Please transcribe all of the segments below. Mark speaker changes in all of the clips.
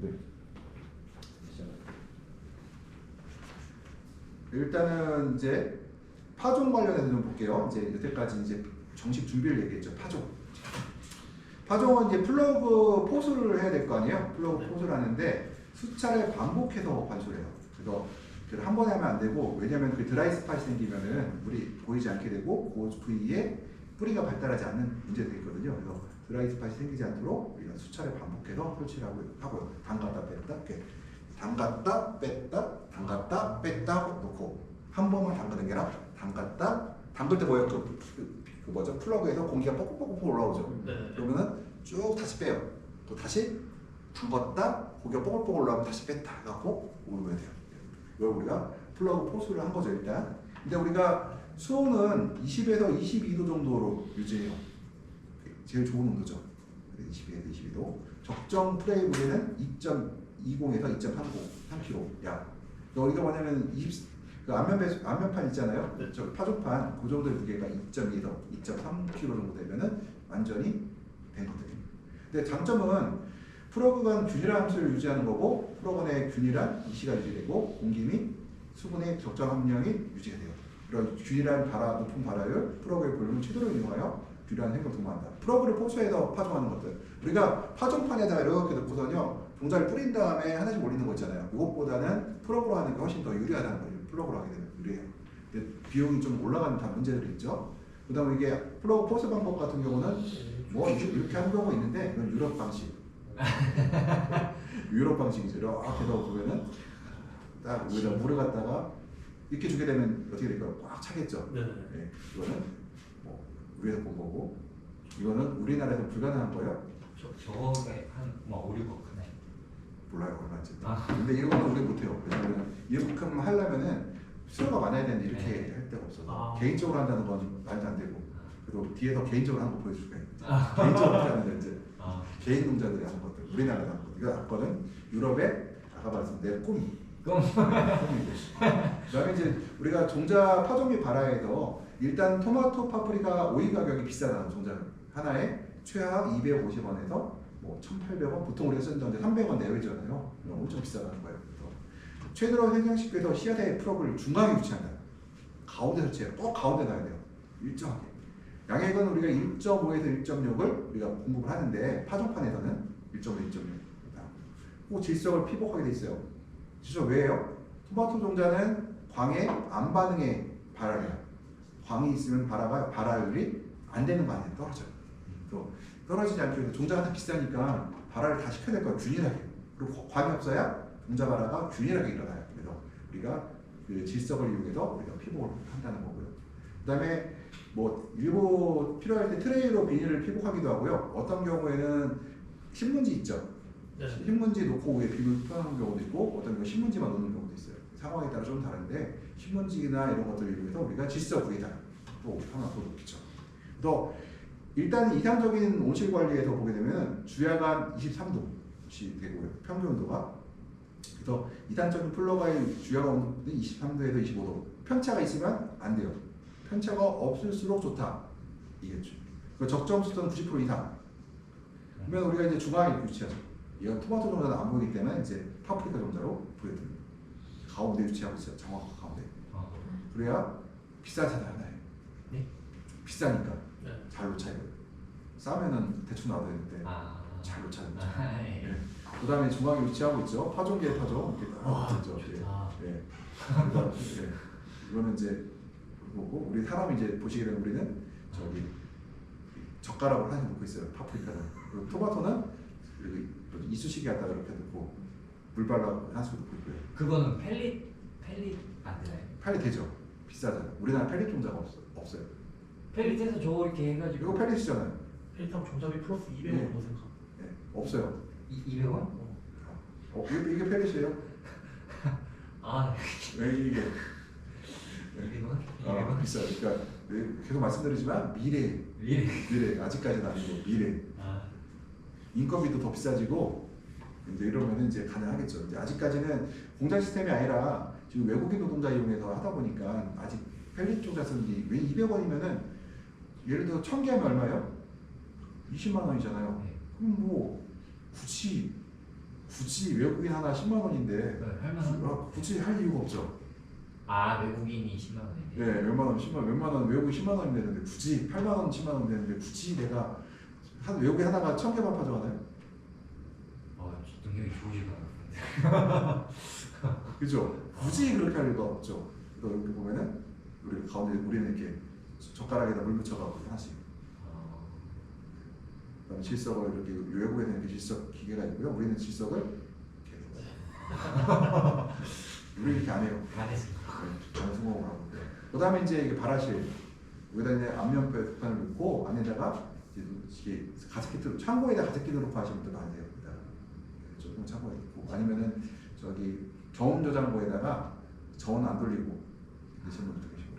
Speaker 1: 네. 일단은 이제 파종 관련해서 좀 볼게요. 이제 여태까지 이제 정식 준비를 얘기했죠. 파종은 이제 플러그 포수를 해야 될 거 아니에요. 플러그 포수를 하는데 수차례 반복해서 관수해요. 그래서 한 번에 하면 안 되고, 왜냐면 그 드라이 스팟이 생기면은 물이 보이지 않게 되고 그 부위에 뿌리가 발달하지 않는 문제들이 있거든요. 그래서 드라이 스팟이 생기지 않도록 우리가 수차례 반복해서 설치를 하고요. 담갔다 뺐다, 이렇게 담갔다 뺐다, 담갔다 뺐다 놓고 한 번만 담그는 게 아니라 담갔다, 담글 때 뭐예요? 그 뭐죠? 플러그에서 공기가 뻑뻑뻑뻑 올라오죠.
Speaker 2: 네.
Speaker 1: 그러면은 쭉 다시 빼요. 또 다시 담갔다, 고기가 뽀글뽀글 올라오면 다시 뺐다 해갖고 오르면 돼요. 이걸 우리가 플러그 포수를 한 거죠, 일단. 근데 우리가 수온은 20에서 22도 정도로 유지해요. 제일 좋은 온도죠. 20에서 22도. 적정 프레임 무게는 2.20에서 2.3kg. 약. 우리가 뭐냐면 그 안면판 있잖아요.
Speaker 2: 네.
Speaker 1: 저 파종판 그 정도의 무게가 2.2에서 2.3kg 정도 되면은 완전히 된 거거든요. 근데 장점은 프로그 간 균일한 함수를 유지하는 거고, 프로그 내 균일한 이시가 유지되고 공기 및 수분의 적정 함량이 유지가 돼요. 이런 균일한 높은 발화율, 프로그의 볼륨을 최대로 이용하여 균일한 행동을 도모한다. 프로그를 포수해서 파종하는 것들. 우리가 파종판에다 이렇게 넣고서요, 종자를 뿌린 다음에 하나씩 올리는 거 있잖아요. 이것보다는 프로그로 하는 게 훨씬 더 유리하다는 거예요. 프로그로 하게 되면 유리해요. 근데 비용이 좀 올라가는 다 문제들이 있죠. 그 다음에 이게 프로그 포수 방법 같은 경우는 뭐 이렇게 하는 경우가 있는데, 이건 유럽 방식. 유럽 방식이죠. 이렇게 해서 보면은 딱 여기다 물을 갖다가 이렇게 주게 되면 어떻게 될까요? 꽉 차겠죠.
Speaker 2: 네.
Speaker 1: 네. 이거는 뭐 위에서 본 거고, 이거는 우리나라에서 불가능한 거예요.
Speaker 3: 저게 한뭐 5, 6억 크네.
Speaker 1: 몰라요, 얼마인지. 근데 이거는 우리 못해요. 왜냐면 이만큼 하려면은 수요가 많아야 되는데 이렇게
Speaker 3: 네.
Speaker 1: 할 데가 없어서 개인적으로 한다는 건 말도 안 되고, 그리고 뒤에서 개인적으로 하는 거 보여줄 거예요.
Speaker 3: 아.
Speaker 1: 개인적으로 하는 이제
Speaker 3: 아.
Speaker 1: 개인 농자들이 하는 것들, 우리나라에서 하는 것들. 이거 거는 유럽의 아까 말씀 내 꿈. 꿈이고. 그다음에 이제 우리가 종자 파종비 발화에서 일단 토마토, 파프리카, 오이 가격이 비싸다는 종자는 하나에 최하 250원에서 뭐 1,800원, 보통 우리가 쓰는 정도 300원 내외잖아요. 엄청 비싸다는 거예요. 그래서 최대로 생장시켜서 씨앗의 프로그를 중앙에 위치한다. 가운데 설치해요. 꼭 가운데 놔야 돼요. 일정하게. 양액은 우리가 1.5에서 1.6을 우리가 공급을 하는데, 파종판에서는 1.5, 1.6. 꼭 질석을 피복하게 돼 있어요. 질석 왜요? 토마토 종자는 광에 안 반응해 발화해요. 광이 있으면 발화율이 안 되는 거 아니에요. 떨어져요. 또 떨어지지 않기 위해서 종자가 다 비싸니까 발화를 다 시켜야 될 거예요. 균일하게. 그리고 광이 없어야 종자 발화가 균일하게 일어나요. 그래서 우리가 그 질석을 이용해서 우리가 피복을 한다는 거고요. 그 다음에 뭐 일부 필요할 때 트레이로 비닐을 피복하기도 하고요. 어떤 경우에는 신문지 있죠.
Speaker 2: 네.
Speaker 1: 신문지 놓고 위에 비닐 표현하는 경우도 있고, 어떤 경우 신문지만 놓는 경우도 있어요. 상황에 따라 좀 다른데, 신문지나 이런 것들을 이용해서 우리가 질석 위에다 또 하나 더 놓겠죠. 또 일단 이상적인 온실 관리에서 보게 되면 주야간 23도씩 되고요. 평균 온도가. 그래서 이단적인 플러그의 주야간 온도는 23도에서 25도. 편차가 있으면 안 돼요. 편차가 없을수록 좋다. 이겠죠. 그 적정 습도는 90% 이상. 그러면 우리가 이제 중앙에 위치하죠. 이건 토마토 종자는 안 보이기 때문에 이제 파프리카 종자로 보여드립니다. 가운데 위치하고 있어요. 정확한 가운데. 그래야 비싸잖아요.
Speaker 3: 네?
Speaker 1: 비싸니까.
Speaker 2: 네.
Speaker 1: 잘 놓쳐요. 싸면은 대충 놔둬야 되는데 잘 놓쳐야 되죠.
Speaker 3: 네.
Speaker 1: 네. 그 다음에 중앙에 위치하고 있죠. 파종기의 파종. 이렇게 있죠. 예. 그다음, 예. 이거는 이제 보고, 우리 사람이 이제 보시게 되면 우리는 저기 젓가락으로 하나 놓고 있어요. 파프리카는. 그리고 토마토는 이쑤시개 갖다가 이렇게 놓고 물 발라 하나씩 놓고 있고요.
Speaker 3: 그거는 펠릿 안 되나요?
Speaker 1: 펠릿 되죠. 비싸잖아요. 우리나라 펠릿 종자가 없어요.
Speaker 3: 펠릿에서 저렇게 해가지고.
Speaker 1: 이거 펠릿이잖아요.
Speaker 2: 펠리타고 종자비 플러스 200원
Speaker 1: 네.
Speaker 2: 더 생각.
Speaker 1: 네. 없어요.
Speaker 3: 200원?
Speaker 1: 이게 펠릿이에요.
Speaker 3: 아,
Speaker 1: 왜 이게?
Speaker 3: 200원?
Speaker 1: 비싸요. 그러니까 계속 말씀드리지만 미래 아직까지는 아니고 미래. 인건비도 더 비싸지고 이제 이러면 이제 가능하겠죠. 이제 아직까지는 공장 시스템이 아니라 지금 외국인 노동자 이용해서 하다 보니까 아직 펠릿 종자 쓰는 게, 왜 200원이면은 예를 들어 1000개 하면 얼마예요? 20만 원이잖아요.
Speaker 3: 네.
Speaker 1: 그럼 뭐 굳이 굳이 외국인 하나 10만 원인데
Speaker 3: 네, 할만한.
Speaker 1: 굳이 할 이유가 없죠.
Speaker 3: 아 외국인이 10만 원이네.
Speaker 1: 네, 몇만 원 외국인 10만 원이 되는데 굳이 8만 원, 10만 원 되는데 굳이 내가 외국인 하나가 1,000개만 파져가나요?
Speaker 3: 능력이 좋으시다.
Speaker 1: 그죠? 굳이 그렇게 할 이유가 없죠. 그래서 여기 보면은 우리 가운데 우리는 이렇게 젓가락에다 물 묻혀가지고 하나씩. 그다음에 질석을 이렇게 외국에는 이렇게 질석 기계가 있고요. 우리는 질석을 이렇게 해서 우리 이렇게 안 해요.
Speaker 3: 잘했습니다.
Speaker 1: 저는 성공을 하고. 그다음에 이제 이게 발화실 여기다 이제 앞면 표판을 넣고 안에다가 이게 가습기 창고에다 가습기 넣고 하시면 더 나아요. 조금 창고에 넣고 아니면은 저기 저온 저장고에다가 저온 안 돌리고 넣으시는 분도 계시고.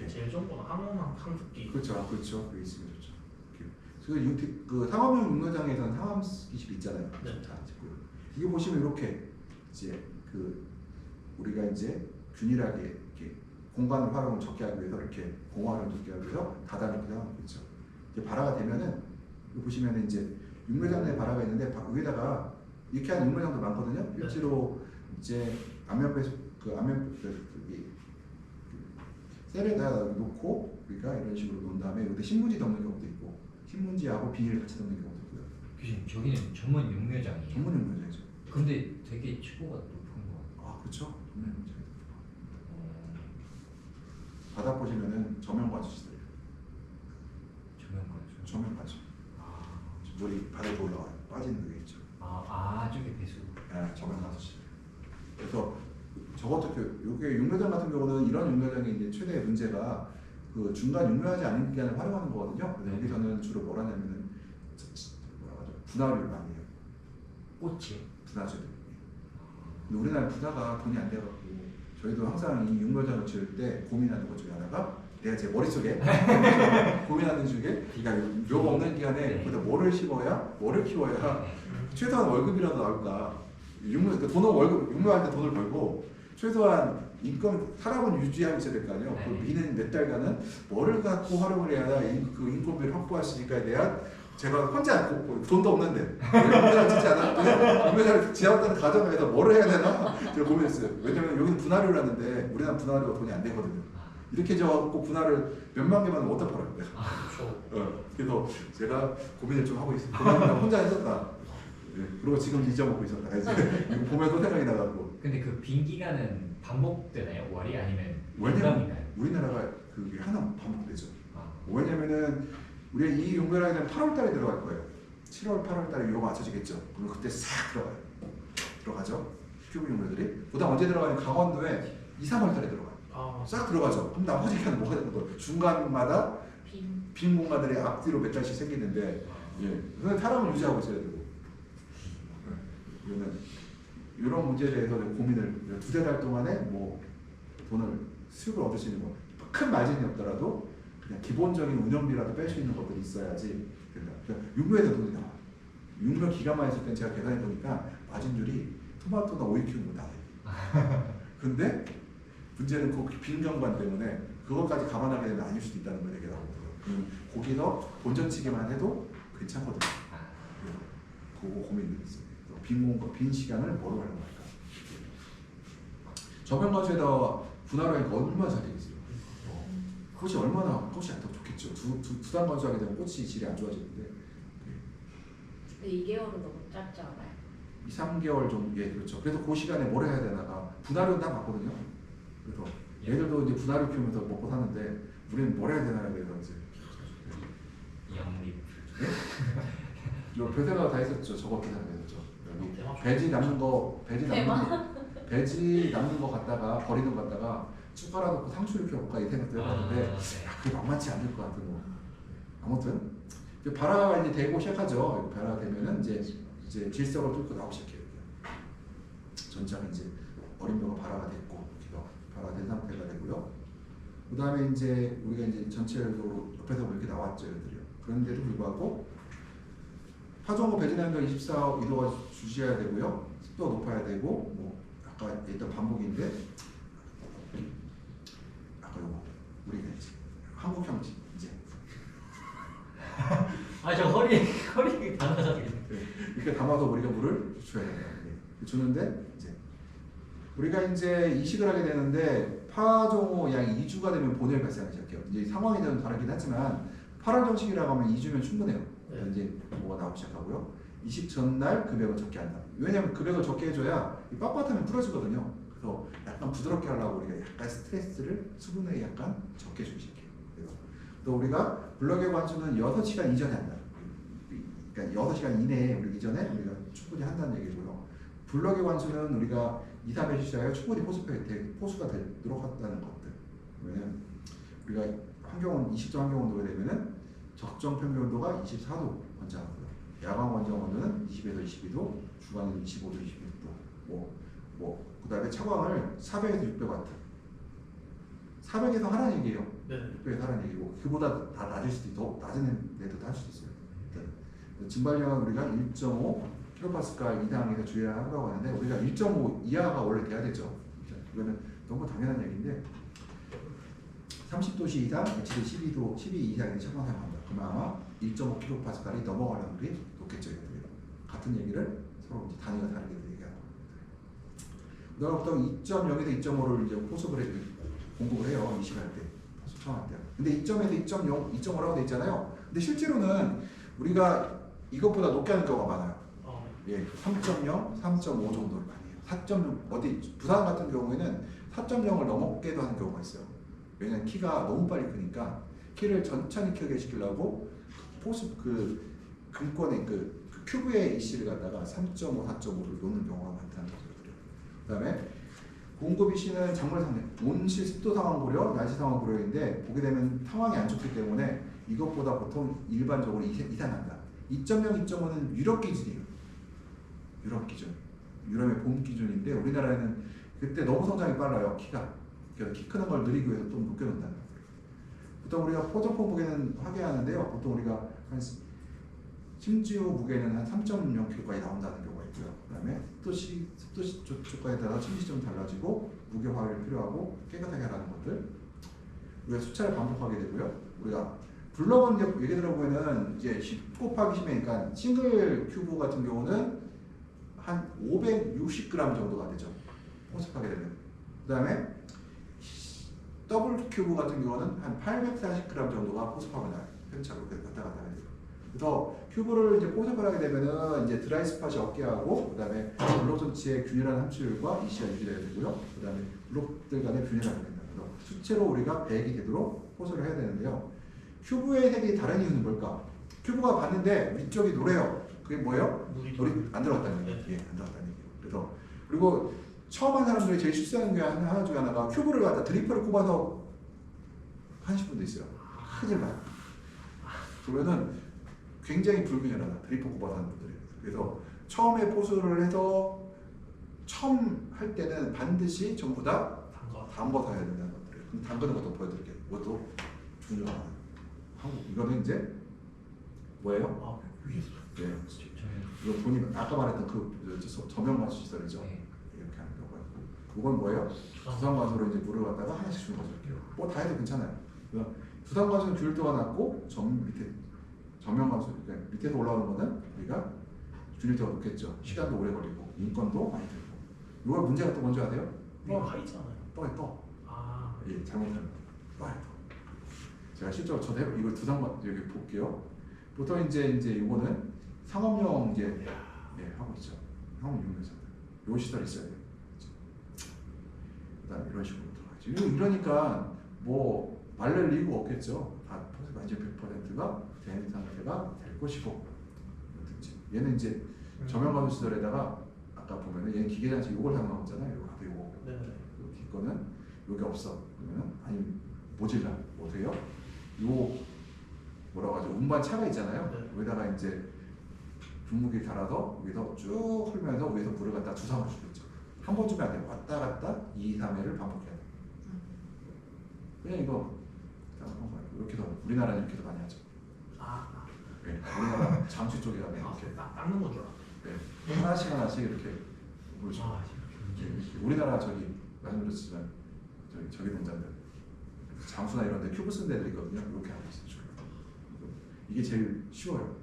Speaker 2: 제일 좋은 건 항공망 상습기.
Speaker 1: 그렇죠. 그게 있으면 좋죠. 그 상업용 육로장에서는 상암기실 있잖아요.
Speaker 2: 네.
Speaker 1: 다 있고요. 이게 보시면 이렇게 이제 그 우리가 이제 균일하게 이렇게 공간을 활용을 적게 하기 위해서 이렇게 공활을 적게 하기 위해서 다다르게 하는 거죠. 이제 발화가 되면은 여기 보시면은 이제 육로장 내에 발화가 있는데 위에다가 이렇게 하는 육로장도 많거든요.
Speaker 2: 네.
Speaker 1: 일지로 이제 안면배수 셀에다 놓고 우리가 이런 식으로 놓은 다음에 여기 신문지 덮는 경우도 있고 신문지하고 비닐 같이 덮는 경우도 있고요.
Speaker 3: 교수님 저기는 전문 육묘장이에요.
Speaker 1: 전문 육로장이죠.
Speaker 3: 근데 되게 층고가 높은 거 같아요.
Speaker 1: 아 그렇죠. 전문 육로장. 바다 보시면은 저면 봐주시더래요.
Speaker 3: 조명관죠.
Speaker 1: 저면 봐주. 물이 바다에 올라와요. 빠지는 게 있죠.
Speaker 3: 저게 배수.
Speaker 1: 네, 저면 봐주시. 그래서 저것도 요게 육묘장 같은 경우는 이런 육묘장의 이제 최대 문제가 그 중간 육묘하지 않은 기간을 활용하는 거거든요. 그래서
Speaker 3: 네.
Speaker 1: 여기서는 주로 뭘 하냐면은 뭐라고 하죠? 분화를 많이 해요.
Speaker 3: 꽃이.
Speaker 1: 분화제를. 근데 우리나라 분화가 돈이 안 돼갖고 저희도 항상 이 육묘장을 지을 때 고민하는 것 중에 하나가 내가 제 머릿속에 고민하는 중에 그러니까 묘가 없는 기간에
Speaker 3: 네.
Speaker 1: 거기다 뭐를 심어야 뭐를 키워야
Speaker 3: 네.
Speaker 1: 최소한 월급이라도 나올까. 육묘 그 돈을 월급 육묘할 때 돈을 벌고 최소한 인건 사람은 유지하고 있어야 될 거 아니에요. 그
Speaker 3: 네.
Speaker 1: 미는 몇 달간은 뭐를 갖고 활용을 해야 그 인건비를 확보할 수 있을까에 대한 제가 혼자 돈도 없는데 육묘장을 짓지 않았는데 육묘장을 지었다는 가정에서 뭐를 해야 되나 제가 고민했어요. 왜냐면 여기는 분화료를 하는데 우리나라 분화료가 돈이 안 되거든요. 이렇게 져갖고 분화를 몇만 개만 어디다 팔아요? 내가. 그래서 제가 고민을 좀 하고 있어요. 고민을 혼자 했었다. 네. 그리고 지금 잊어먹고 있었다. 이제 이거 보면서 생각이 나갖고.
Speaker 3: 근데 그 빈 기간은 반복되나요? 월이 아니면
Speaker 1: 왜냐면
Speaker 3: 연감이나요?
Speaker 1: 우리나라가 그게 하나 반복되죠.
Speaker 3: 아,
Speaker 1: 왜냐면은 우리가 이 용변하기는 8월달에 들어갈 거예요. 7월, 8월달에 이거 맞춰지겠죠. 그럼 그때 싹 들어가요. 들어가죠. 큐브 용변들이. 그다음 언제 들어가냐면 강원도에 2, 3월달에 들어가요. 싹 들어가죠. 그럼 나머지 기간은 뭐가 되는 거예요? 중간마다 빈 공간들이 앞뒤로 몇 달씩 생기는데, 예, 그건 사람을 유지하고 있어야 되고. 이거는 이런 문제에 대해서 고민을 두세 달 동안에 뭐 돈을 수익을 얻을 수 있는 거 큰 마진이 없더라도 그냥 기본적인 운영비라도 뺄 수 있는 것들이 있어야지 된다. 그러니까 육묘에서 돈이 나와. 육묘 기간만 있을 땐 제가 계산해 보니까 마진율이 토마토나 오이 키우는 거 나와요. 근데 문제는 그 빈 경관 때문에 그것까지 감안하게 되면 아닐 수도 있다는 걸 얘기를 하거든요. 거기서 본전치기만 해도 괜찮거든요. 그거 고민이 있어요. 빈 시간을 뭐로 활용할까? 저변가주에다 분할을 하니까 얼마나 잘 되겠어요. 그것이 얼마나 꽃이 안 더 좋겠죠. 두 단 건조하게 되면 꽃이 질이 안 좋아지는데.
Speaker 4: 근데 2개월은 너무 짧지 않아요?
Speaker 1: 2, 3개월 정도, 예, 그렇죠. 그래서 그 시간에 뭘 해야 되나가 분할은 딱 맞거든요. 그래서 얘들도 이제 분할을 키우면서 먹고 사는데 우리는 뭘 해야 되나 그래서 이제
Speaker 3: 영립.
Speaker 1: 네? 요 별생각 다 했었죠. 저거 계산했었죠. 여기 배지 남는 거 배지 남는 거 갖다가 버리는 거 갖다가 숟가락 넣고 상추 이렇게 먹을까 이 생각도 해봤는데 그게 만만치 않을 것 같은 거. 아무튼 이제 발화가 이제 되고 시작하죠. 발화가 되면은 이제 질석을 뚫고 나오기 시작해요. 전체가 이제 어린 벼가 발화가 됐고 발화된 상태가 되고요. 그 다음에 이제 우리가 이제 전체적으로 옆에서 이렇게 나왔죠, 얘들이요. 그런데도 불구하고 파종고 배진환경 24도가 주셔야 되고요. 습도 높아야 되고 뭐 아까 일단 반복인데 아까 요거 우리가 이제 한국형 이제
Speaker 3: 저 허리 단어가 되겠네.
Speaker 1: 네. 이렇게 담아서 우리가 물을 줘야 돼요. 예. 주는데 이제 우리가 이제 이식을 하게 되는데 파종호 약 2주가 되면 본열 발생하기 시작해요. 이제 상황이 좀 다르긴 하지만 8월 정식이라고 하면 2주면 충분해요.
Speaker 2: 네.
Speaker 1: 이제 뭐가 나오기 시작하고요. 이식 전날 급액을 적게 한다. 왜냐하면 급액을 적게 해줘야 이 빳빳하면 부러지거든요. 그래서 약간 부드럽게 하려고 우리가 약간 스트레스를 수분에 약간 적게 주기 시작해요. 그래서 또 우리가 블럭의 관수는 6시간 이전에 한다. 그러니까 6시간 이내에 우리 이전에 우리가 충분히 한다는 얘기고요. 블럭의 관수는 우리가 2, 3회 시작에 충분히 포수가 되도록 한다는 것들. 왜냐면 우리가 환경온 20도 환경 온도가 되면은 적정 평균 온도가 24도 권장하고요. 야광 권장 온도는 20에서 22도, 주광은 25도, 26도. 그다음에 차광을 400에서 600W. 400에서 하라는 얘기예요.
Speaker 2: 네.
Speaker 1: 600에서 하라는 얘기고 그보다 다 낮을 수도 있고 낮은 데도 할 수도 있어요. 진발량은 우리가 1.5 킬로파스칼 이상에서 주의해야 한다고 하는데 우리가 1.5 이하가 원래 돼야 되죠. 이거는 너무 당연한 얘기인데 30도씨 이상, HD 12 이상의 차광 사용한다. 그러면 아마 1.5 킬로파스칼이 넘어갈 확률이 높겠죠. 같은 얘기를 서로 이제 단위가 다르게 얘기하고. 그다음 보통 2.0에서 2.5를 이제 포습을 공급을 해요. 이식할 때, 수청할 때. 근데 2.에서 2.0, 2.5라고 돼 있잖아요. 근데 실제로는 우리가 이것보다 높게 하는 경우가 많아요. 예, 3.0, 3.5 정도를 많이 해요. 4.0 어디 부산 같은 경우에는 4.0을 넘게도 하는 경우가 있어요. 왜냐면 키가 너무 빨리 크니까 키를 천천히 크게 시키려고 포습 근권의 그 큐브의 이씨를 갖다가 3.5, 4.5를 놓는 경우가 많다는 거죠. 그다음에 공급 이씨는 작물 상태, 온실 습도 상황 고려, 날씨 상황 고려인데 보게 되면 상황이 안 좋기 때문에 이것보다 보통 일반적으로 이상한다. 2.0, 2.5는 유럽 기준이에요. 유럽 기준. 유럽의 봄 기준인데 우리나라에는 그때 너무 성장이 빨라요. 키가. 그래서 키 크는 걸 느리기 위해서 좀 높여놓는다는 거예요. 보통 우리가 포점포 무게는 하게하는데요. 보통 우리가 한 심지어 무게는 한 3.0kg까지 나온다는 경우가 있고요. 그다음에 습도 조건에 따라 침시 좀 달라지고 무게 화학이 필요하고 깨끗하게 하라는 것들 우리가 수차례 반복하게 되고요. 우리가 블럭은 이제 얘기 들어보면은 이제 10 곱하기 10이니까 그러니까 싱글 큐브 같은 경우는 한 560g 정도가 되죠. 포습하게 되면. 그다음에 더블 큐브 같은 경우는 한 840g 정도가 포습하고 나요. 편차로 왔다 갔다 해요. 그래서 큐브를 이제 포섭을 하게 되면은 이제 드라이 스팟이 없게 하고 그다음에 블록 전체의 균일한 함수율과 이시가 유지돼야 되고요. 그다음에 블록들 간의 균일함이 된다. 그래서 수채로 우리가 배액이 되도록 포섭을 해야 되는데요. 큐브의 색이 다른 이유는 뭘까? 큐브가 봤는데 위쪽이 노래요. 그게 뭐예요? 물이 안 들어갔다는 얘기예요. 예, 안 들어갔다는 얘기예요. 그래서 그리고 처음 한 사람들이 제일 실수하는 게 하나 중에 하나가 큐브를 갖다 드리퍼를 꼽아서 하신 분도 있어요. 큰일 나요. 그러면은 굉장히 불균형하다. 드리퍼 꼽아서 하는 분들이. 그래서 처음에 포수를 해서 처음 할 때는 반드시 전부 다 담궈서 해야 된다는 것들. 그럼 담그는 것도 보여드릴게요. 이것도 중요한 한국. 이거는 이제 뭐예요?
Speaker 2: 위에서.
Speaker 1: 네. 이거 본인 아까 말했던 그 저명관수 시설이죠.
Speaker 3: 네.
Speaker 1: 이렇게 하는 경우가 있고. 이건 뭐예요? 두상관수로 이제 물을 갖다가 하나씩 주는 거죠. 뭐 다 해도 괜찮아요. 두상관수는 균일도가 낮고 밑에 전면관수 그러니까 밑에서 올라오는 거는 우리가 균일도가 높겠죠. 시간도 오래 걸리고 인건도 많이 들고. 이거 문제가 또 뭔지 아세요?
Speaker 2: 이거 하이잖아요.
Speaker 1: 떠.
Speaker 2: 아.
Speaker 1: 예, 잘못하면 떠요. 제가 실제로 저도 이거 두상관 여기 볼게요. 보통 이제 이거는 상업용 이제 하고 있죠. 상업용에서 요 시설 있어야 돼요. 그다음 이런 식으로 들어가죠. 이러니까 뭐 말릴 이유가 없겠죠. 다 이제 100%가 된 상태가 될 것이고. 얘는 이제 저면관수 시설에다가 아까 보면은 얘는 기계장치 요걸 사용하고 있잖아요. 요거.
Speaker 2: 네.
Speaker 1: 여기 거는 여기 없어. 그러면 아니면 모질라. 어떻게 해요? 요 뭐라고 하죠? 운반 차가 있잖아요.
Speaker 2: 네.
Speaker 1: 여기다가 이제 분무기 갈아서 위에서 쭉 흘면서 위에서 물을 갖다 주사를 주겠죠. 한 번 주면 안 돼요. 왔다 갔다 2, 3회를 반복해야 돼요. 그냥 이거 이렇게도 우리나라는 이렇게도 많이 하죠. 네, 우리나라 장수 쪽에 가면 이렇게
Speaker 2: 닦는 건 줄 알았어.
Speaker 1: 네, 하나씩 이렇게 물을 줘. 우리나라 저기 말씀드렸지만 저기 농장들 장수나 이런 데 큐브 쓴 데들 있거든요. 이렇게 하고 있어요. 이게 제일 쉬워요.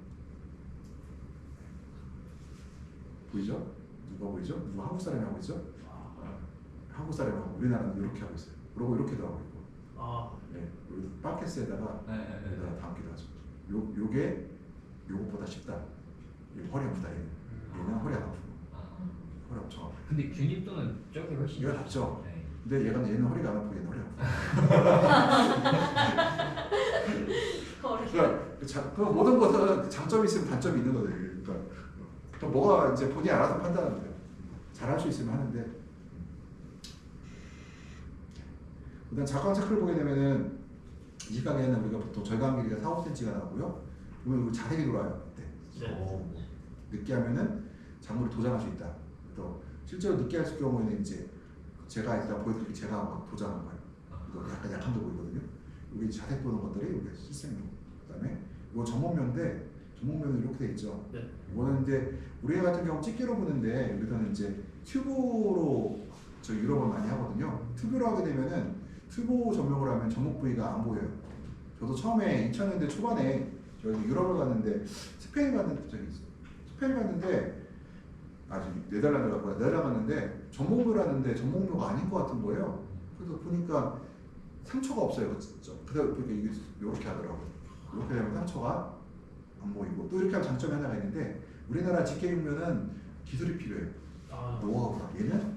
Speaker 1: 보이죠? 누가 보이죠? 누가 한국 사람이 하고 있죠? 한국 사람이 하고 우리나라는 이렇게 하고 있어요. 그리고 이렇게도 하고 있고. 네, 여기 바켓스에다가 여기다가 담기도 하죠. 요게 요것보다 쉽다. 이거 허리 아프다 얘는 허리 안 아프고 허리 엄청 아프고.
Speaker 3: 근데 균입도는 저게 훨씬
Speaker 1: 얘가 낫죠.
Speaker 3: 네.
Speaker 1: 근데 얘는 허리가 안 아프고 얘는 허리 아프고. 그 모든 것은 장점이 있으면 단점이 있는 거예요. 그러니까 뭐가 이제 본인이 알아서 판단하면 돼요. 잘할 수 있으면 하는데. 일단 작광 체크를 보게 되면은 이 시각에는 우리가 보통 절간 길이가 4, 5cm가 나오고요. 그러면 자색이 돌아요. 그때.
Speaker 2: 네.
Speaker 1: 늦게 하면은 작물을 도장할 수 있다. 그래서 실제로 늦게 할 경우에는 이제 제가 일단 보여드릴게요. 제가 막 도장한 거예요. 이거 약간 약함도 보이거든요. 여기 자색 도는 것들이 여기 실생로. 그다음에 이거 전목면인데 전목면은 이렇게 돼 있죠.
Speaker 2: 네.
Speaker 1: 이거는 이제 우리 같은 경우 집게로 보는데 여기서는 이제 튜브로 저 유럽은 많이 하거든요. 튜브로 하게 되면은 튜브 전목을 하면 전목 부위가 안 보여요. 저도 처음에 2000년대 초반에 저희 유럽을 갔는데 스페인 갔는데 아직 네덜란드 갔는데 전목묘를 하는데 전목묘가 아닌 것 같은 거예요. 그래서 보니까 상처가 없어요. 그래서 이게 이렇게 하더라고요. 이렇게 되면 상처가 안 보이고 또 이렇게 하면 장점이 하나가 있는데 우리나라 집게육면은 기술이 필요해요. 노하우가 얘는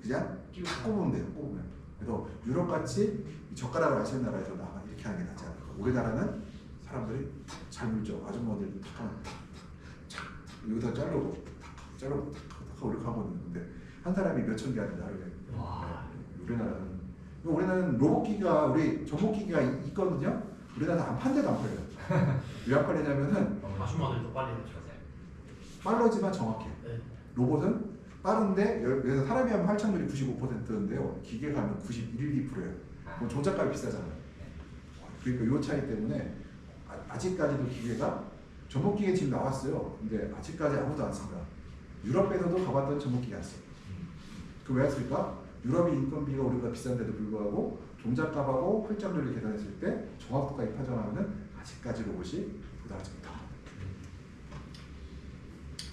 Speaker 1: 그냥 탁 꼽으면 돼요. 꼽으면. 그래서 유럽같이 젓가락을 아시는 나라에서 나가 이렇게 하는 게 낫지 않을까. 우리나라는 사람들이 잘 물죠. 아줌마들 탁 하면 탁 여기서 자르고 탁 이렇게 하고 있는데 한 사람이 몇천 개 하는 나라를 우리나라는 로봇기가 우리 전목기가 있거든요. 우리나라 안 판대도 안 팔려요. 왜 안 팔리냐면은
Speaker 2: 아줌마들도 빨리
Speaker 1: 빠르지만 정확해.
Speaker 2: 네.
Speaker 1: 로봇은 빠른데 그래서 사람이 하면 활착률이 95%인데요. 기계가 하면 91, 2%예요. 그럼 종잣값이 비싸잖아요. 그러니까 이 차이 때문에 아직까지도 기계가 전목기계 지금 나왔어요. 근데 아직까지 아무도 안 씁니다. 유럽에서도 가봤던 전목기계 안 써. 그 왜 안 쓸까? 유럽이 인건비가 우리보다 비싼데도 불구하고 종잣값하고 활착률을 계산했을 때 정확도까지 파정하면은 아직까지 로봇이 도달하지 못합니다.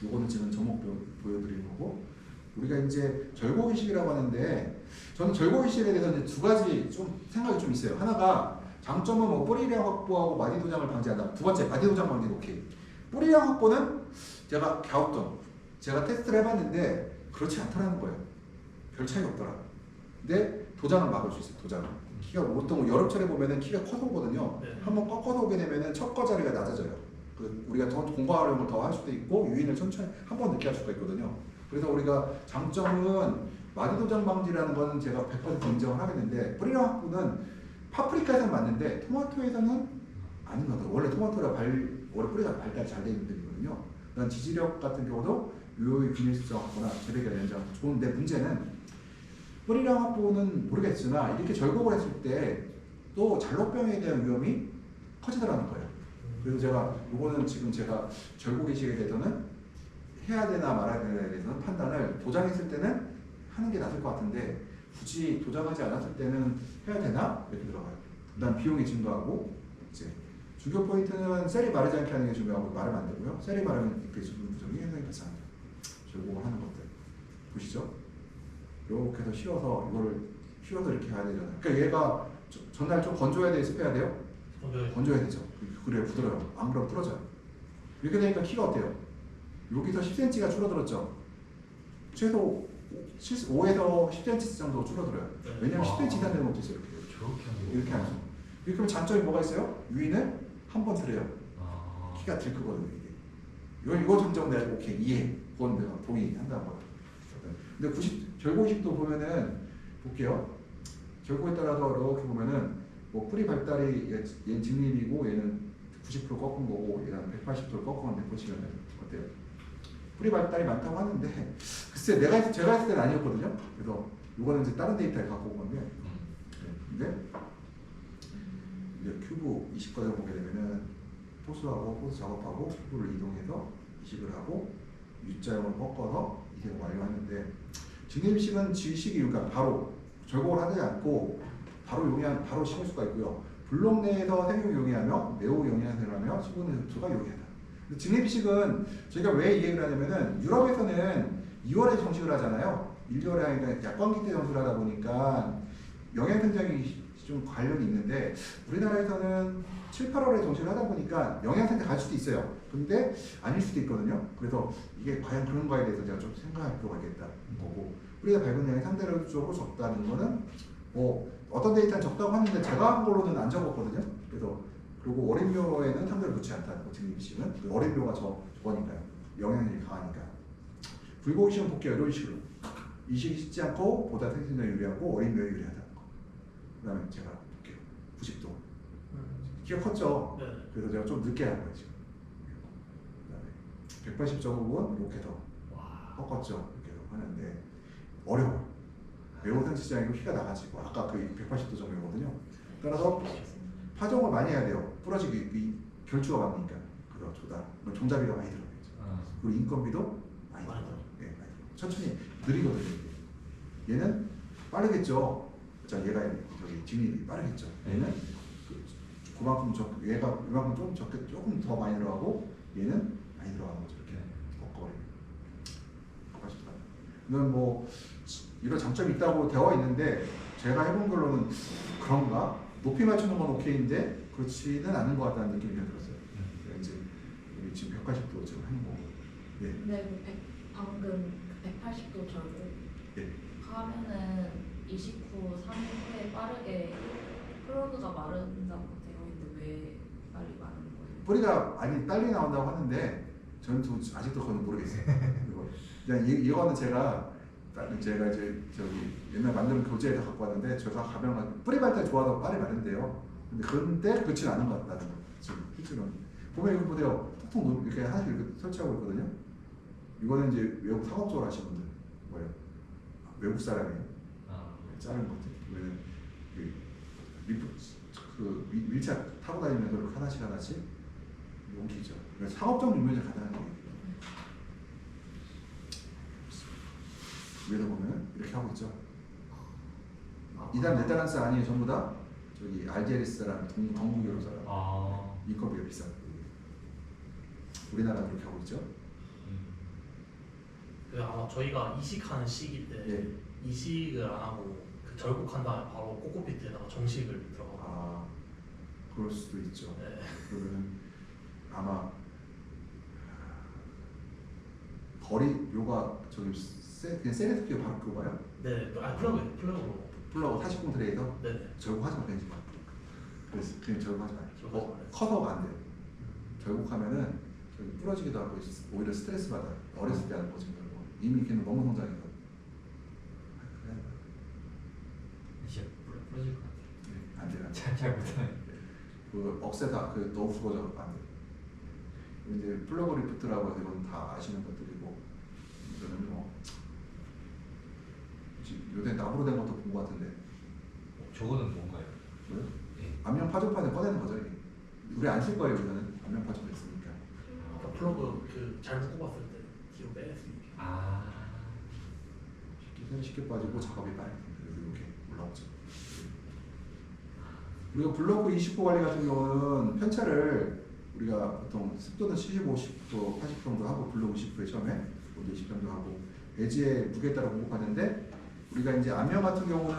Speaker 1: 요거는 지금 전목 보여드리는 거고 우리가 이제 절곡이식이라고 하는데 저는 절곡이식에 대해서 이제 두 가지 좀 생각이 좀 있어요. 하나가 장점은 뭐 뿌리량 확보하고 마디 도장을 방지한다. 두 번째 마디 도장 방지 오케이. 뿌리량 확보는 제가 갸우뚱 제가 테스트를 해봤는데 그렇지 않더라는 거예요. 별 차이 없더라. 근데 도장을 막을 수 있어요. 도장을. 키가 보통 여름철에 보면은 키가 커서 오거든요.
Speaker 2: 네.
Speaker 1: 한번 꺾어서 오게 되면은 첫 거자리가 낮아져요. 우리가 더 공과활용을 더 할 수도 있고 유인을 천천히 한 번 늦게 할 수가 있거든요. 그래서 우리가 장점은 마디 도장 방지라는 거는 제가 100% 인정을 하겠는데 뿌리량 확보는 파프리카에서는 맞는데 토마토에서는 아닌 것 같아요. 원래 토마토가 원래 뿌리가 발달이 잘 되어 있는 편이거든요. 난 지지력 같은 경우도 유효의 비닐수정하거나 재배결 연장 좋은데 문제는 뿌리량 확보는 모르겠으나 이렇게 절곡을 했을 때 또 잘록병에 대한 위험이 커지더라는 거예요. 그래서 제가 이거는 지금 제가 절곡이식에 대해서는 해야 되나 말아야 되나에 대해서는 판단을 도장했을 때는 하는 게 낫을 것 같은데 굳이 도장하지 않았을 때는 해야 되나 이렇게 들어가요. 일단 비용이 증가하고 이제 중요 포인트는 셀이 마르지 않게 하는 게 중요하고 마르면 안 되고요. 셀이 마르면 이렇게 수분 부정이 현상이 발생합니다. 절곡을 하는 것들 보시죠. 이렇게 해서 휘어서 이렇게 가야 되잖아요. 그러니까 얘가 전날 좀 건조해야 돼요? 습해야 돼요? 건조해야 되죠. 그래야 부드러워요. 안 그러면 부러져요. 이렇게 되니까 키가 어때요? 여기서 10cm가 줄어들었죠. 최소 5에서 10cm 정도 줄어들어요. 왜냐면 10cm 이상 되는 것도 있어요. 이렇게 하면. 이렇게 하면 장점이 뭐가 있어요? 유인을 한 번 들어요. 키가 덜 크거든요. 이거 장점 내가 오케이 이해. 그건 내가 동의한다는 거예요. 근데 절곡이식도 보면은 볼게요. 절곡에 따라서 이렇게 보면은 뭐 뿌리 발달이 얘는 직립이고 얘는 90% 꺾은 거고 얘는 180도를 꺾었는데 보시면은 어때요? 뿌리 발달이 많다고 하는데 글쎄 제가 했을 때는 아니었거든요. 그래서 이거는 이제 다른 데이터를 갖고 온 건데 근데 이제 큐브 이식과정을 보게 되면은 포스 작업하고 큐브를 이동해서 이식을 하고 U자형으로 꺾어서 이식을 완료하는데 직립식은 지식이 그러니까 바로 절곡을 하지 않고 바로 심을 수가 있고요. 블록 내에서 생육 용이하며 매우 용이한 생하며 15N가 용이하다. 증례비식은 저희가 왜 이 얘기를 하냐면은 유럽에서는 2월에 정식을 하잖아요. 1월에 하니까 약관기 때 정식을 하다 보니까 영양생장이 좀 관련이 있는데 우리나라에서는 7, 8월에 정식을 하다 보니까 영양생장 갈 수도 있어요. 근데 아닐 수도 있거든요. 그래서 이게 과연 그런가에 대해서 제가 좀 생각할 필요가 있겠다 거고 우리가 밟은 양이 상대적으로 적다는 거는 뭐 어떤 데이터는 적다고 하는데 제가 한 걸로는 안 적었거든요. 그래서 그리고 어린묘에는 상대를 놓지 않다는 거 증립식은 어린묘가 저거니까요. 영향력이 강하니까 불고기식은 볼게요. 이런 식으로 이식이 쉽지 않고 보다 생생력이 유리하고 어린묘에 유리하다는 거. 그 다음에 제가 볼게요. 90도 키가 컸죠.
Speaker 2: 네.
Speaker 1: 그래서 제가 좀 늦게 한 거예요 지금. 그 다음에 180.5은 이렇게 더
Speaker 2: 와.
Speaker 1: 꺾었죠. 이렇게 하는데 어려워. 외우는 시장이고 휘가 나가지고 아까 그 180도 정도거든요. 따라서 파종을 많이 해야 돼요. 부러지기 이 결주가 많으니까. 그래서 조다. 종자비가 많이 들어가죠. 그리고 인건비도 많이 들어가요. 예, 많이 들어가요. 천천히 느리거든요. 얘는 빠르겠죠. 자, 얘가 저기 진입이 빠르겠죠. 얘는 그만큼 얘가 이만큼 좀 적게 조금 더 많이 들어가고 얘는 많이 들어가는 거죠. 이렇게 꺾어버리면. 이건 뭐 이런 장점이 있다고 되어 있는데 제가 해본 걸로는 그런가? 높이 맞추는 건 오케이인데 그렇지는 않은 것 같다는 느낌이 들었어요. 이제 우리 지금 180도 지금 하는 거고. 네.
Speaker 4: 근데 방금 180도 절고
Speaker 1: 네.
Speaker 4: 하면은 이식 후 3일 후에 빠르게 플러그가 마른다고 되어 있는데 왜 빨리 마르는 거예요?
Speaker 1: 뿌리가 아니 빨리 나온다고 하는데 저는 아직도 그건 모르겠어요. 그리고 그냥 이거는 제가 이제 저기 옛날 만든 교재에서 갖고 왔는데 제가 가면 뿌리 발달 좋아서 빨리 마른대요. 근데 그렇진 않은 것 같다는 거. 지금 실제로는 보면 이거 보세요. 톡톡 이렇게 하나씩 이렇게 설치하고 있거든요. 이거는 이제 외국 상업적으로 하시는 분들 뭐예요? 외국 사람이에요. 자른 것들. 왜냐면 밀착 타고 다니면서 이렇게 하나씩 옮기죠. 그래서 상업적 유명이 가능한 거예요. 위에서 보면 이렇게 하고 있죠. 이단 네덜란드 아니에요. 전부 다 저기 알제리스 사람, 동북 유럽 사람. 인건비가 비싸. 우리나라도 이렇게 하고 있죠.
Speaker 2: 그 아마 저희가 이식하는 시기 때
Speaker 1: 예.
Speaker 2: 이식을 안 하고 그 절곡한 다음에 바로 코코피트에다가 정식을 들어가고.
Speaker 1: 아, 그럴 수도 있죠.
Speaker 2: 네.
Speaker 1: 그러면 아마 거리 묘가 저기 그냥 세레스키가 바로 그거봐요.
Speaker 2: 네. 아 플러그로.
Speaker 1: 플러그 40분 트레이더
Speaker 2: 네네.
Speaker 1: 절곡하지 마 되지 마. 그래서 그냥 절곡하지 마요.
Speaker 2: 절곡하지 말아요.
Speaker 1: 커서가 안 돼요. 절곡하면은 저기 부러지기도 하고 오히려 스트레스 받아. 어렸을 때 하는 거지. 이미 걔는 너무 성장해서.
Speaker 3: 진짜 부러질 것 같아.
Speaker 1: 안 돼요.
Speaker 3: 잘 못하네.
Speaker 1: 그 억세다 그 너무 부러져 안 돼. 이제 플러그 리프트라고 해서 이건 다 아시는 것들이고 이거는 뭐 요새 나무로 된 것도 본 것 같은데.
Speaker 3: 저거는 뭔가요?
Speaker 1: 뭐요?
Speaker 3: 예.
Speaker 1: 안면 파종판을 꺼내는 거죠. 이게. 우리 안 쓸 거예요. 우리는 안면 파종 했으니까.
Speaker 2: 그러니까 플러그 그 잘못 꼽았을 때 뒤로 뺄 수 있게.
Speaker 1: 쉽게 빠지고 작업이 빨리 그래서 이렇게 올라오죠. 우리가 블로그 29 관리 같은 경우는 편차를 우리가 보통 습도는 75, 10도, 80 정도 하고 블로그 20%에 처음에 20 정도 하고 배지의 무게에 따라 공급하는데 우리가 이제 안면 같은 경우는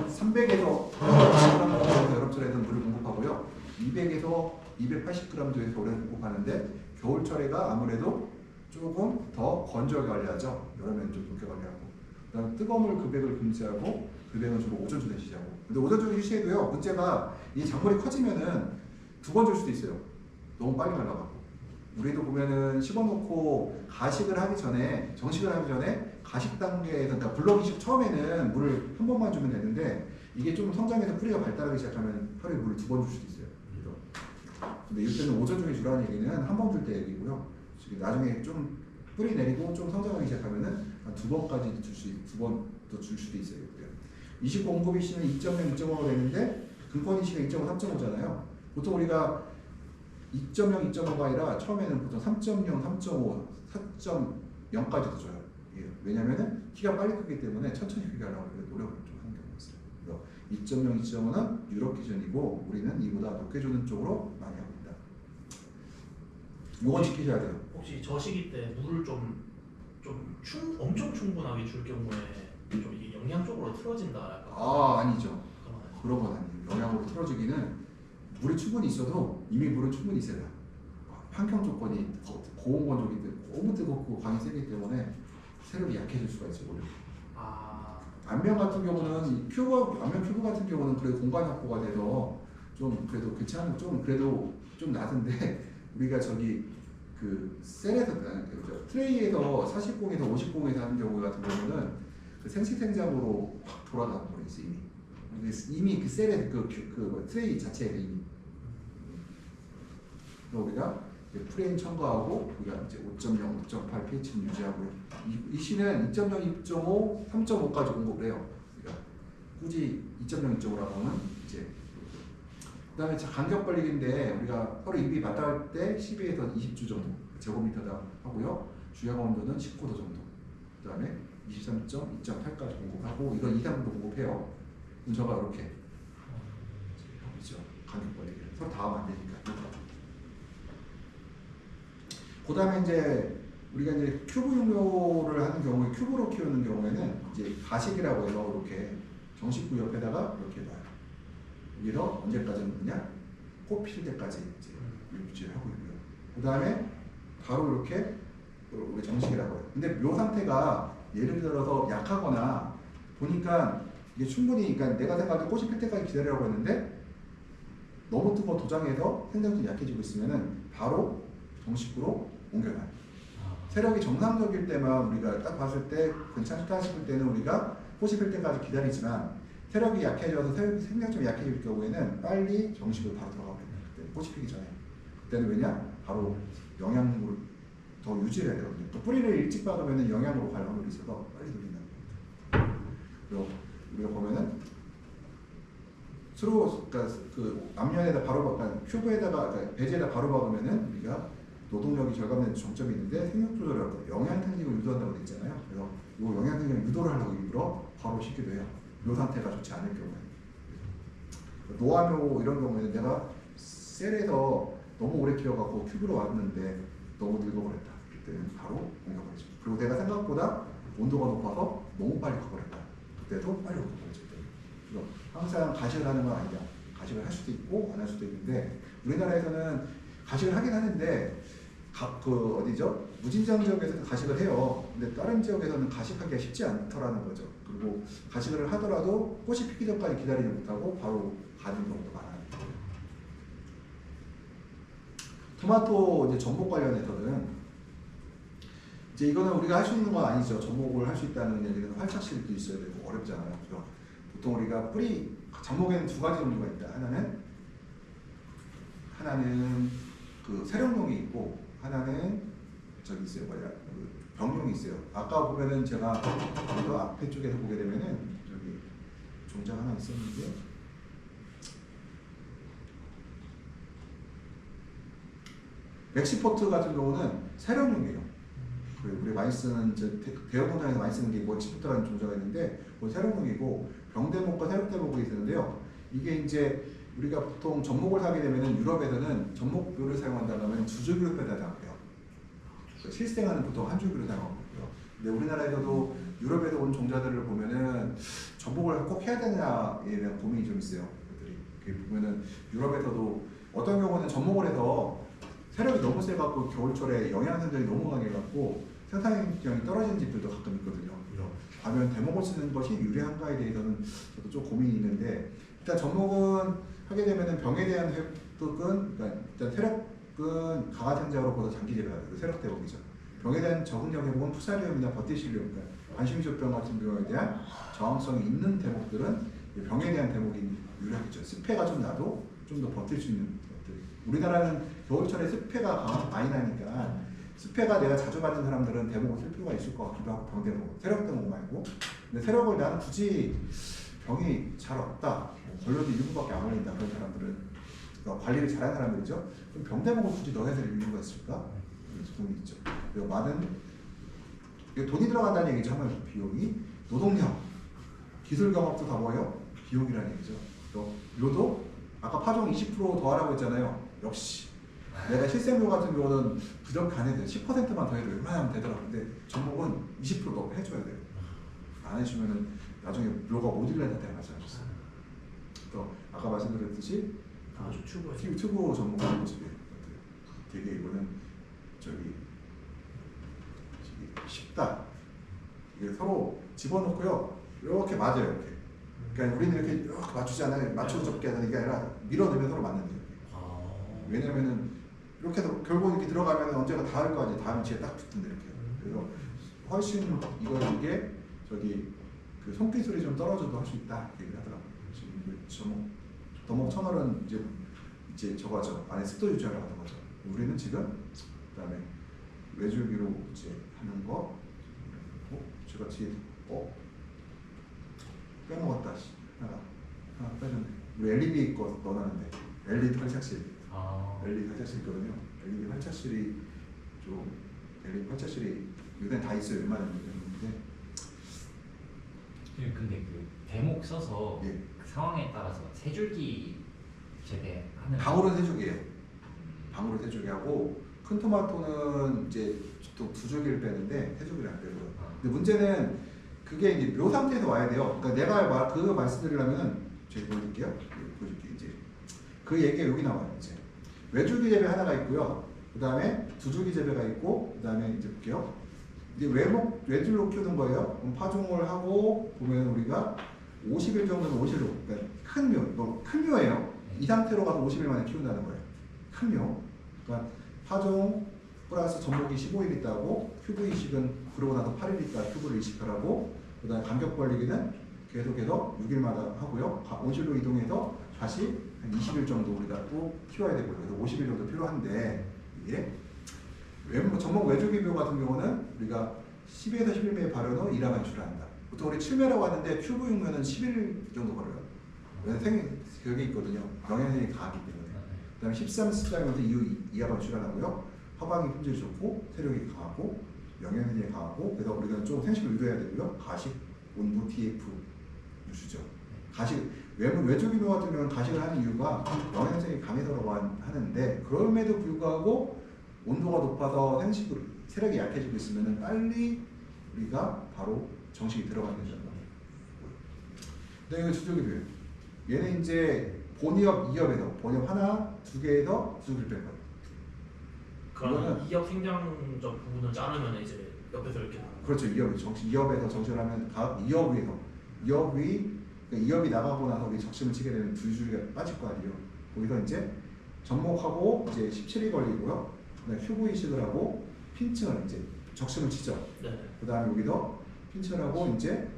Speaker 1: 300에서 100g 여름철에는 물을 공급하고요. 200에서 280g 정도에서 오래 공급하는데 겨울철에가 아무래도 조금 더 건조하게 관리하죠. 여름에는 좀 높게 관리하고. 그다음 뜨거운 물 급액을 금지하고 급액은 주로 오존중에 시시하고. 근데 오존중에 시시해도요. 문제가 이 작물이 커지면은 2번 줄 수도 있어요. 너무 빨리 말라가고. 우리도 보면은 심어놓고 가식을 하기 전에 정식을 하기 전에 가식 단계에서 그러니까 블럭이식 처음에는 물을 한 번만 주면 되는데 이게 좀 성장해서 뿌리가 발달하기 시작하면 하루에 물을 2번 줄 수도 있어요. 근데 이때는 오존중에 주라는 얘기는 한 번 줄 때 얘기고요. 나중에 좀 뿌리 내리고 좀 성장하기 시작하면은 한 2번까지 두 번 더 줄 수도 있어요. 20 공급이 시는 2.0, 2.5가 되는데 근권이 시가 2.5, 3.5잖아요. 보통 우리가 2.0, 2.5가 아니라 처음에는 보통 3.0, 3.5, 4.0까지도 줘요. 예. 왜냐면은 키가 빨리 크기 때문에 천천히 크게 하려고 노력을 좀 하는 경우가 있어요. 그래서 2.0, 2.5는 유럽 기준이고 우리는 이보다 높게 주는 쪽으로 많이 하고 있다. 이건 지키셔야 돼요.
Speaker 2: 혹시 저 시기 때 물을 엄청 충분하게 줄 경우에 좀 이게 영양 쪽으로 틀어진다 약간
Speaker 1: 아니죠.
Speaker 2: 그런
Speaker 1: 그런 건 아니에요. 영양으로 틀어주기는 물이 충분히 있어도 이미 물은 충분히 있어야 돼요. 환경 조건이 고온 건조기 때문에 너무 뜨겁고 광이 세기 때문에 세력이 약해질 수가 있어요. 오히려. 안면 같은 경우는 안면 큐브 같은 경우는 그래도 공간 확보가 돼서 좀 그래도 괜찮은 좀 그래도 좀 낮은데 우리가 저기 그 셀에서 트레이에서 40공에서 50공에서 하는 경우 같은 경우는 그 생식생장으로 확 돌아가는 거예요 이미 그 셀의 그 트레이 자체에 이미 우리가 프레임 첨가하고 우리가 이제 5.0, 5.8 pH를 유지하고요. 이 C는 2.0, 2.5, 3.5까지 공급을 해요. 우리가 굳이 2.0, 2.5라고 하면 이제 그다음에 간격 걸리기인데 우리가 서로 입이 맞닿을 때 12에서 20주 정도 제곱미터다 하고요. 주행 온도는 19도 정도. 그다음에 23.2.8까지 공급하고 이건 이상도 공급해요. 문서가 이렇게 있죠. 간격 걸리기 서로 닿으면 안 되니까. 그다음에 이제 우리가 이제 큐브 육묘를 하는 경우에 큐브로 키우는 경우에는 이제 가식이라고 해서 이렇게 정식구 옆에다가 이렇게 놔요. 여기서 언제까지는 그냥 꽃 필 때까지 이제 유지를 하고 있고요. 그다음에 바로 이렇게 우리 정식이라고 해요. 근데 묘 상태가 예를 들어서 약하거나 보니까 이게 충분히 그러니까 내가 생각할 때 꽃이 필 때까지 기다리라고 했는데 너무 뜨거 도장에서 생장점이 약해지고 있으면은 바로 정식구로 옮겨가요. 세력이 정상적일 때만 우리가 딱 봤을 때 괜찮다 싶을 때는 우리가 꽃이 필 때까지 기다리지만 세력이 약해져서 생장점이 약해질 경우에는 빨리 정식으로 바로 들어가고 그때 꽃이 피기 전에 그때는 왜냐? 바로 영양물을 더 유지를 해야 되거든요. 또 뿌리를 일찍 박으면 영양으로 갈 확률이 있어서 빨리 돌린다는 거예요. 그리고 우리가 보면은 서로 그러니까 그 앞면에다 바로 그러니까 큐브에다가 그러니까 배지에다 바로 박으면은 우리가 노동력이 절감되는 정점이 있는데 생육 조절을 영양 탄식을 유도한다고 돼 있잖아요. 그래서 이 영양 탄식을 유도를 하려고 일부러 바로 싣기도 해요. 이 상태가 좋지 않을 경우에. 노화묘 이런 경우에는 내가 셀에서 너무 오래 키워갖고 큐브로 왔는데 너무 늙어버렸다. 그때는 바로 옮겨버리죠. 그리고 내가 생각보다 온도가 높아서 너무 빨리 커버렸다. 그때도 빨리 옮겨버리죠. 그래서 항상 가식을 하는 건 아니다. 가식을 할 수도 있고 안 할 수도 있는데 우리나라에서는 가식을 하긴 하는데 그 어디죠? 무진장 지역에서는 가식을 해요. 근데 다른 지역에서는 가식하기가 쉽지 않더라는 거죠. 그리고 가식을 하더라도 꽃이 피기 전까지 기다리지 못하고 바로 가는 경우도 많아요. 토마토 이제 전복 관련해서는 이제 이거는 우리가 할 수 있는 건 아니죠. 전복을 할 수 있다는 얘기는 활착실도 있어야 되고 어렵잖아요. 그래서 보통 우리가 전복에는 두 가지 종류가 있다. 하나는 그 세력용이 있고 하나는 저기 있어요. 그 병용이 있어요. 아까 보면은 제가 이거 앞에 쪽에서 보게 되면은 저기 종작 하나 있었는데 멕시포트 같은 경우는 세력용이에요. 우리 많이 쓰는 대형 공장에서 많이 쓰는 게 멕시포트라는 종자가 있는데 그건 세력용이고 병대목과 세력대목이 있는데요. 이게 이제 우리가 보통 접목을 하게 되면은 유럽에서는 접목묘를 사용한다면 두 줄기로 사용해요. 실생아는 보통 한 줄기로 사용하고요. 근데 우리나라에서도 유럽에서 온 종자들을 보면은 접목을 꼭 해야 되냐에 대한 고민이 좀 있어요. 그들이 보면은 유럽에서도 어떤 경우는 접목을 해서 세력이 너무 세갖고 겨울철에 영양성들이 너무 강해갖고 생산량이 떨어지는 집들도 가끔 있거든요. 그래서 과연 대목을 쓰는 것이 유리한가에 대해서는 저도 좀 고민이 있는데 일단 접목은 하게 되면은 병에 대한 회복은 그러니까 일단 세력은 강화 생자로 보다 장기 재배하고 세력 대복이죠. 병에 대한 적응력 회복은 푸사리움이나 버티실리움, 그러니까 관심조병 같은 병에 대한 저항성이 있는 대목들은 병에 대한 대목이 유리하겠죠. 습해가 좀 나도 좀 더 버틸 수 있는 것들. 우리나라는 겨울철에 습해가 많이 나니까 습해가 내가 자주 받는 사람들은 대목을 쓸 필요가 있을 것 같기도 하고 병대목, 세력 대목 말고. 근데 세력을 나는 굳이 병이 잘 없다. 걸려도 일부밖에 안 걸린다. 그런 사람들은 그러니까 관리를 잘하는 사람들이죠. 그럼 병대목을 굳이 넣어야 될 이유가 있을까? 고민이 있죠. 그리고 많은 돈이 들어간다는 얘기죠. 하면 비용이 노동력, 기술 경험도 다 뭐예요? 비용이라는 얘기죠. 또 요도 아까 파종 20% 더하라고 했잖아요. 역시 내가 실생료 같은 경우는 부족히 안 해도 돼. 10%만 더 해도 웬만하면 되더라고. 근데 전목은 20%더 해줘야 돼요. 안 해주면은 나중에 묘가 못 일내는 데가 마찬가지였어요. 또 아까 말씀드렸듯이
Speaker 2: 아주 튜브에
Speaker 1: 튜브 전문가의 모습이 되게 이거는 저기 쉽다. 이게 서로 집어넣고요. 이렇게 맞아요. 이렇게. 그러니까 우리는 이렇게 맞추지 않아요. 맞추고 접게 하는 게 아니라 밀어넣으면 서로 맞는 거예요. 왜냐면은 이렇게 해서 결국 이렇게 들어가면 언제가 닿을 거 아니에요. 닿으면 뒤에 딱 붙는데 이렇게. 그래서 훨씬 이게 저기 그 손기술이 좀 떨어져도 할 수 있다 이렇게 얘기를 하더라고요. 지금 더목 터널은 이제 저거죠. 안에 습도 유지하러 하는 거죠. 우리는 지금 그다음에 외줄기로 이제 하는 거. 제가 뒤에 빼먹었다. 하나 빼줬네. 우리 LED 거 넣어놨는데 LED 활착실. LED 활착실 있거든요. LED 활착실이 좀 LED 활착실이 요새 다 있어요. 웬만한 있는데.
Speaker 3: 근데 그 대목 써서
Speaker 1: 예.
Speaker 3: 그 상황에 따라서 세 줄기 제대하는.
Speaker 1: 방울은 세 줄기예요. 방울은 세 줄기 하고 큰 토마토는 이제 또 두 줄기를 빼는데 세 줄기를 안 빼고요. 근데 문제는 그게 이제 묘 상태에서 와야 돼요. 그러니까 내가 그거 말씀드리려면은 제가 보여드릴게요. 보여줄게요. 이제 그 얘기가 여기 나와요. 이제 외줄기 재배 하나가 있고요. 그 다음에 두 줄기 재배가 있고, 그 다음에 이제 볼게요. 이제 외줄로 키우는 거예요. 그럼 파종을 하고 보면 우리가 50일 정도는 오실로, 그러니까 큰 묘예요. 이 상태로 가서 50일 만에 키운다는 거예요. 큰 묘. 그러니까 파종 플러스 전목이 15일 있다고, 큐브 이식은 그러고 나서 8일 있다 큐브를 이식하라고, 그 다음에 간격 벌리기는 계속해서 6일마다 하고요. 온실로 이동해서 다시 한 20일 정도 우리가 또 키워야 되고요. 그래서 50일 정도 필요한데, 이게 전목 외줄기묘 같은 경우는 우리가 10에서 11매의 발효 후 1화만 출하한다. 보통 우리 7매라고 하는데 큐브 6매는 11일 정도 걸려요. 왜냐면 그게 있거든요. 영양성이 강하기 때문에. 그 다음에 13, 14면서 이후 2화만 출하하고요. 화방이 품질이 좋고 세력이 강하고 영양성이 강하고, 그래서 우리가 좀 생식을 유도해야 되고요. 가식, 온도, DF 유수죠. 가식 외줄기묘 같은 경우는 가식을 하는 이유가 영양성이 강해서라고 하는데, 그럼에도 불구하고 온도가 높아서 생식으로 세력이 약해지고 있으면 빨리 우리가 바로 정식이 들어가야 된다는 거예요. 근데 이거 주조기묘예요. 얘는 이제 본이업, 2업에서 본이업 하나, 두 개에서 두 줄을 뺄 거예요.
Speaker 2: 그러면 2업 생장적 부분을 자르면 이제 옆에서 이렇게 나와요.
Speaker 1: 그렇죠. 2업이 정식 2업에서 정식을 하면 2업 위에서 2업 위, 그러니까 2업이 나가고 나서 우리 적심을 치게 되면 두 줄기가 빠질 거 아니에요. 거기서 이제 접목하고 이제 17일 걸리고요. 그다음에 큐브 이식을 하고 핀칭을 이제 적심을 치죠.
Speaker 2: 네.
Speaker 1: 그다음에 여기서 핀칭을 하고 이제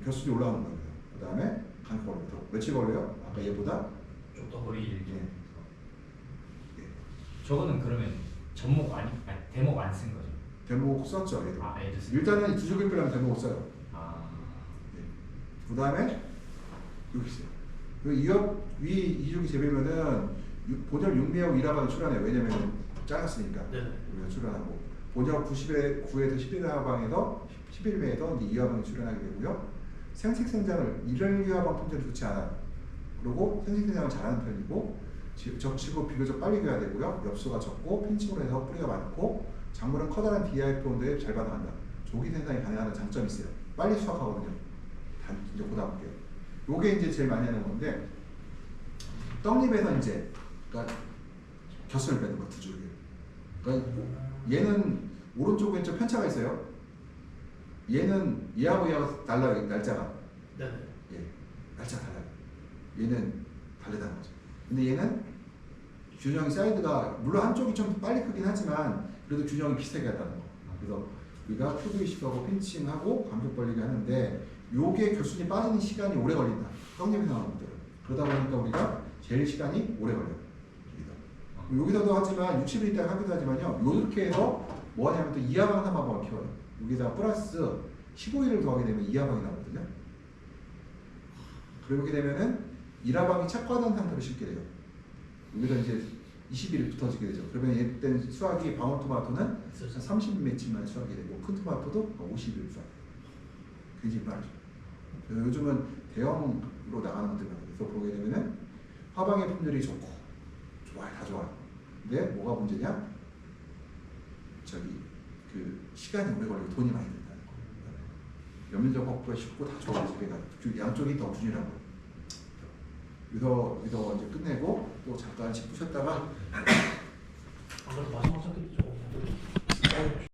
Speaker 1: 교수이 올라오는 거예요. 그다음에 간격 걸려요. 며칠 걸려요? 아까 얘보다
Speaker 2: 좀 더 거리
Speaker 3: 일기.
Speaker 1: 예.
Speaker 3: 저거는 그러면 전목 대목 안 쓴 거죠?
Speaker 1: 대목 썼죠. 얘도.
Speaker 3: 얘도 쓴
Speaker 1: 일단은 두 줄기 빼려면 대목 써요. 예. 그다음에 여기 있어요. 그리고 2업 위 2줄기 재배면은 본열 6매하고 1화가 출하네요. 왜냐면 작았으니까.
Speaker 2: 네.
Speaker 1: 우리가 출하하고 본열 9에서 11회 하방에서 11매에서 이제 2화방이 출연하게 되고요. 생식생장을 일월 하방 품질이 좋지 않아요. 그리고 생식생장을 잘하는 편이고 적치고 비교적 빨리 겨야 되고요. 엽수가 적고 핀칭으로 해서 뿌리가 많고 작물은 커다란 DIP 온도에 잘 반응한다. 조기 생산이 가능한 장점이 있어요. 빨리 수확하거든요. 이제 보다 볼게요. 요게 이제 제일 많이 하는 건데, 떡잎에서 이제 그러니까 곁을 빼는 거 두 줄기. 그러니까 얘는 오른쪽에 좀 편차가 있어요. 얘는 얘하고 얘하고 달라요. 날짜가.
Speaker 2: 네.
Speaker 1: 예, 날짜가 달라요. 얘는 다르다는 거죠. 근데 얘는 균형이 사이드가 물론 한쪽이 좀 빨리 크긴 하지만 그래도 균형이 비슷하게 한다는 거. 그래서 우리가 큐브 이식하고 핀칭하고 간격 벌리기 하는데 요게 교순이 빠지는 시간이 오래 걸린다. 떡잎이 나오는 것들은. 그러다 보니까 우리가 제일 시간이 오래 걸려요. 여기서도 하지만 60일 있다가 하기도 하지만요. 요렇게 해서 뭐 하냐면 또 2하방, 3하방을 키워요. 여기다가 플러스 15일을 더하게 되면 2하방이 나오거든요. 그렇게 되면은 1하방이 착과된 상태로 심게 돼요. 여기서 이제 20일이 붙어지게 되죠. 그러면 얘때 수확이 방울토마토는 한 30매치만 수확이 되고 큰 토마토도 50일 수확. 굉장히 빠르죠. 요즘은 대형으로 나가는 것들이 많아요. 그래서 보게 되면은 화방의 품질이 좋고 좋아요, 다 좋아요. 근데 뭐가 문제냐? 저기 그 시간이 오래 걸리고 돈이 많이 든다는 거. 연민적 확보가 쉽고 다 좋아서 그러니까 그 양쪽이 더 균일하고. 여기서 이제 끝내고 또 잠깐 씩 쉬었다가
Speaker 2: 안 그래도 마지막 찾기 좀